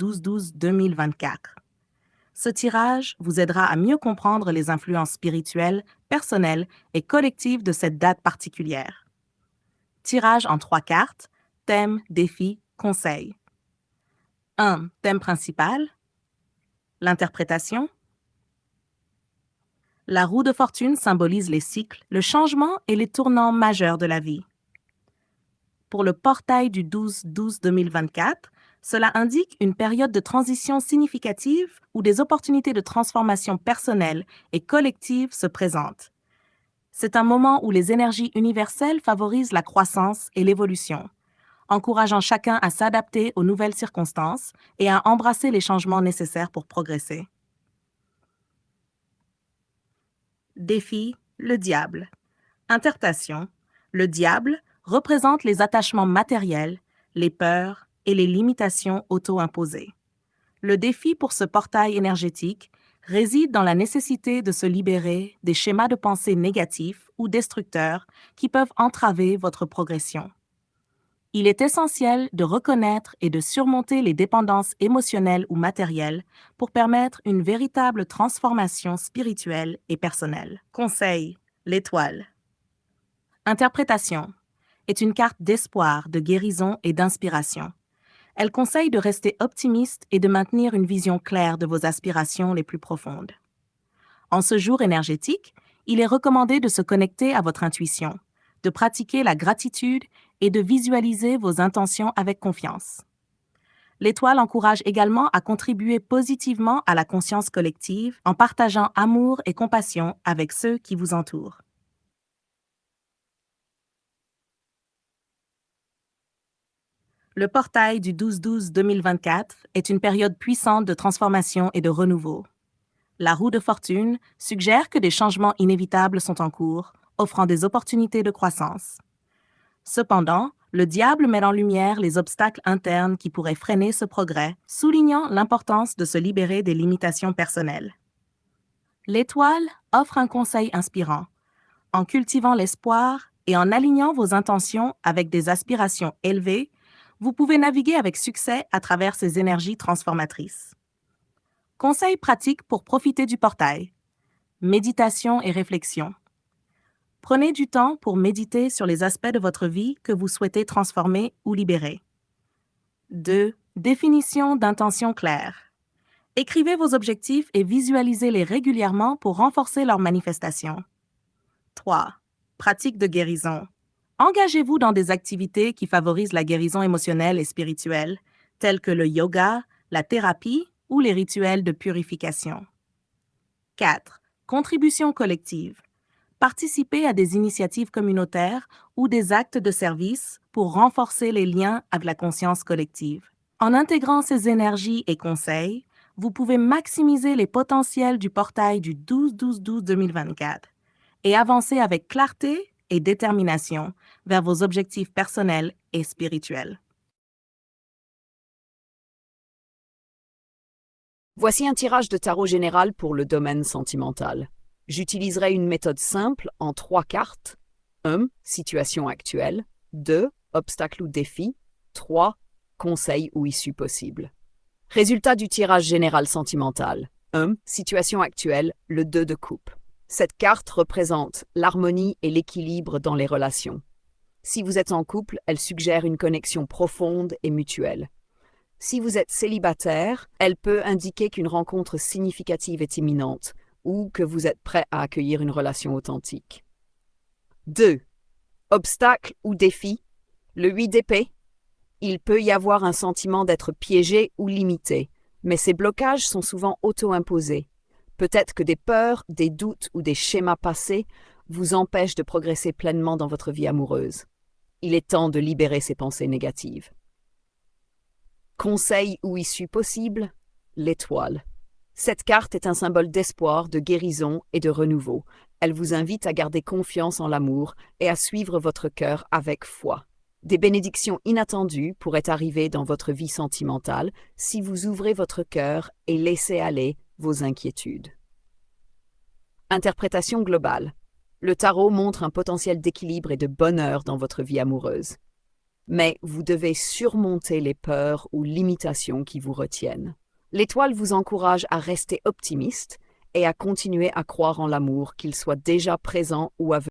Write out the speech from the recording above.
12-12-2024. Ce tirage vous aidera à mieux comprendre les influences spirituelles, personnelles et collectives de cette date particulière. Tirage en 3 cartes, thème, défi, conseil. 1. Thème principal. L'interprétation. La roue de fortune symbolise les cycles, le changement et les tournants majeurs de la vie. Pour le portail du 12-12-2024, cela indique une période de transition significative où des opportunités de transformation personnelle et collective se présentent. C'est un moment où les énergies universelles favorisent la croissance et l'évolution, encourageant chacun à s'adapter aux nouvelles circonstances et à embrasser les changements nécessaires pour progresser. Défi, le diable. Interprétation, le diable représente les attachements matériels, les peurs et les limitations auto-imposées. Le défi pour ce portail énergétique réside dans la nécessité de se libérer des schémas de pensée négatifs ou destructeurs qui peuvent entraver votre progression. Il est essentiel de reconnaître et de surmonter les dépendances émotionnelles ou matérielles pour permettre une véritable transformation spirituelle et personnelle. Conseil, l'étoile. Interprétation est une carte d'espoir, de guérison et d'inspiration. Elle conseille de rester optimiste et de maintenir une vision claire de vos aspirations les plus profondes. En ce jour énergétique, il est recommandé de se connecter à votre intuition, de pratiquer la gratitude et de visualiser vos intentions avec confiance. L'étoile encourage également à contribuer positivement à la conscience collective en partageant amour et compassion avec ceux qui vous entourent. Le portail du 12-12-2024 est une période puissante de transformation et de renouveau. La roue de fortune suggère que des changements inévitables sont en cours, offrant des opportunités de croissance. Cependant, le diable met en lumière les obstacles internes qui pourraient freiner ce progrès, soulignant l'importance de se libérer des limitations personnelles. L'étoile offre un conseil inspirant. En cultivant l'espoir et en alignant vos intentions avec des aspirations élevées, vous pouvez naviguer avec succès à travers ces énergies transformatrices. Conseils pratiques pour profiter du portail. Méditation et réflexion. Prenez du temps pour méditer sur les aspects de votre vie que vous souhaitez transformer ou libérer. 2. Définition d'intentions claires. Écrivez vos objectifs et visualisez-les régulièrement pour renforcer leur manifestation. 3. Pratique de guérison. Engagez-vous dans des activités qui favorisent la guérison émotionnelle et spirituelle, telles que le yoga, la thérapie ou les rituels de purification. 4. Contribution collective. Participez à des initiatives communautaires ou des actes de service pour renforcer les liens avec la conscience collective. En intégrant ces énergies et conseils, vous pouvez maximiser les potentiels du portail du 12-12-12-2024 et avancer avec clarté et détermination vers vos objectifs personnels et spirituels. Voici un tirage de tarot général pour le domaine sentimental. J'utiliserai une méthode simple en 3 cartes. 1. Situation actuelle. 2. Obstacle ou défi. 3. Conseil ou issue possible. Résultat du tirage général sentimental. 1. Situation actuelle, le 2 de coupe. Cette carte représente l'harmonie et l'équilibre dans les relations. Si vous êtes en couple, elle suggère une connexion profonde et mutuelle. Si vous êtes célibataire, elle peut indiquer qu'une rencontre significative est imminente ou que vous êtes prêt à accueillir une relation authentique. 2. Obstacle ou défi. Le 8 d'épée. Il peut y avoir un sentiment d'être piégé ou limité, mais ces blocages sont souvent auto-imposés. Peut-être que des peurs, des doutes ou des schémas passés vous empêchent de progresser pleinement dans votre vie amoureuse. Il est temps de libérer ces pensées négatives. Conseil ou issue possible, l'étoile. Cette carte est un symbole d'espoir, de guérison et de renouveau. Elle vous invite à garder confiance en l'amour et à suivre votre cœur avec foi. Des bénédictions inattendues pourraient arriver dans votre vie sentimentale si vous ouvrez votre cœur et laissez aller vos inquiétudes. Interprétation globale. Le tarot montre un potentiel d'équilibre et de bonheur dans votre vie amoureuse. Mais vous devez surmonter les peurs ou limitations qui vous retiennent. L'étoile vous encourage à rester optimiste et à continuer à croire en l'amour, qu'il soit déjà présent ou à venir.